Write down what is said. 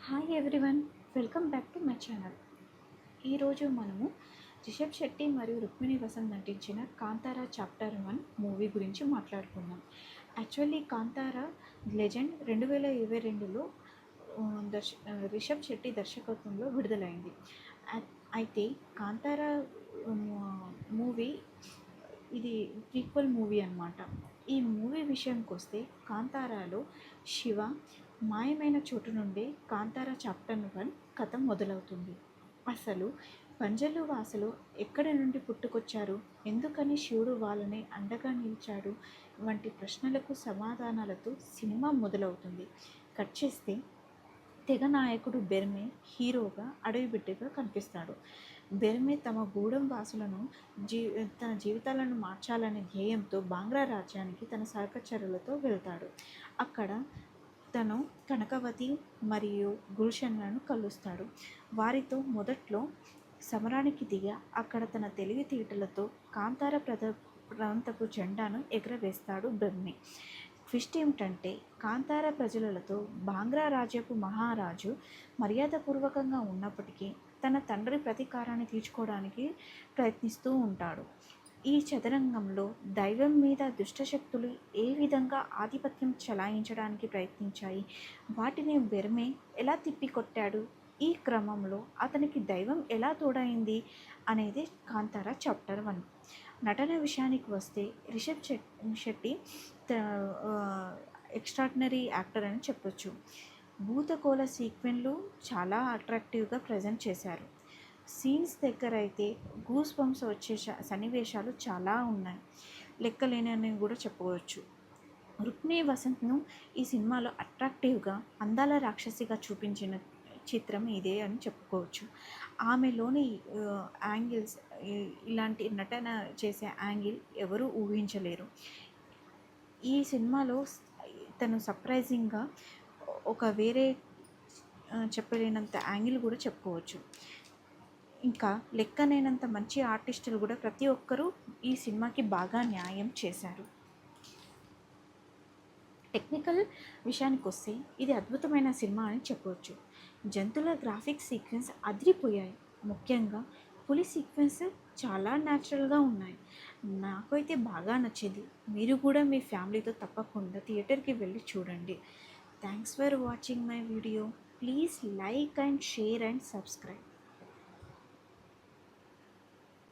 Hi everyone, welcome back to my channel. ఈరోజు మనము రిషబ్ శెట్టి మరియు రుక్మిణి వసంత్ నటించిన కాంతారా చాప్టర్ 1 మూవీ గురించి మాట్లాడుకుందాం. యాక్చువల్లీ కాంతారా లెజెండ్ 2022లో రిషబ్ శెట్టి దర్శకత్వంలో విడుదలైంది. అయితే కాంతారా మూవీ ఇది ప్రీక్వెల్ మూవీ అన్నమాట. ఈ మూవీ విషయానికి వస్తే కాంతారాలో శివ మాయమైన చోటు నుండి కాంతారా చాప్టర్ 1 కథ మొదలవుతుంది. అసలు పంజలు వాసులు ఎక్కడి నుండి పుట్టుకొచ్చారు, ఎందుకని శివుడు వాళ్ళని అండగా నిలిచాడు వంటి ప్రశ్నలకు సమాధానాలతో సినిమా మొదలవుతుంది. కట్ చేస్తే తెగ నాయకుడు బెర్మే హీరోగా అడవిబిడ్డగా కనిపిస్తాడు. బెర్మే తమ గూడెం వాసులను తన జీవితాలను మార్చాలనే ధ్యేయంతో బాంగ్లా రాజ్యానికి తన సహచరులతో వెళ్తాడు. అక్కడ తను కనకవతి మరియు గుల్షన్లను కలుస్తాడు. వారితో మొదట్లో సమరానికి దిగా అక్కడ తన తెలివితేటలతో కాంతార ప్రాంతపు జెండాను ఎగరవేస్తాడు బెర్మే. ట్విస్ట్ ఏమిటంటే కాంతార ప్రజలతో బాంగ్లా రాజ్యపు మహారాజు మర్యాదపూర్వకంగా ఉన్నప్పటికీ తన తండ్రి ప్రతీకారాన్ని తీర్చుకోవడానికి ప్రయత్నిస్తూ ఉంటాడు. ఈ చదరంగంలో దైవం మీద దుష్టశక్తులు ఏ విధంగా ఆధిపత్యం చెలాయించడానికి ప్రయత్నించాయి, వాటిని బెర్మే ఎలా తిప్పికొట్టాడు, ఈ క్రమంలో అతనికి దైవం ఎలా తోడైంది అనేది కాంతారా చాప్టర్ 1. నటన విషయానికి వస్తే రిషబ్ శెట్టి ఎక్స్ట్రాడినరీ యాక్టర్ అని చెప్పొచ్చు. భూతకోల సీక్వెన్లు చాలా అట్రాక్టివ్గా ప్రజెంట్ చేశారు. సీన్స్ దగ్గర అయితే గూస్ బంప్స్ వచ్చే సన్నివేశాలు చాలా ఉన్నాయి, లెక్కలేనని కూడా చెప్పుకోవచ్చు. రుక్మిణి వసంత్ను ఈ సినిమాలో అట్రాక్టివ్గా అందాల రాక్షసిగా చూపించిన చిత్రం ఇదే అని చెప్పుకోవచ్చు. ఆమెలోని యాంగిల్స్, ఇలాంటి నటన చేసే యాంగిల్ ఎవరూ ఊహించలేరు. ఈ సినిమాలో తను సర్ప్రైజింగ్గా ఒక వేరే చెప్పలేనంత యాంగిల్ కూడా చెప్పుకోవచ్చు. ఇంకా లెక్కనేనంత మంచి ఆర్టిస్టులు కూడా ప్రతి ఒక్కరూ ఈ సినిమాకి బాగా న్యాయం చేశారు. టెక్నికల్ విషయానికి వస్తే ఇది అద్భుతమైన సినిమా అని చెప్పవచ్చు. జంతువుల గ్రాఫిక్స్ సీక్వెన్స్ అదిరిపోయాయి. ముఖ్యంగా పులి సీక్వెన్స్ చాలా న్యాచురల్గా ఉన్నాయి. నాకైతే బాగా నచ్చింది. మీరు కూడా మీ ఫ్యామిలీతో తప్పకుండా థియేటర్కి వెళ్ళి చూడండి. Thanks for watching my video. Please like and share and subscribe.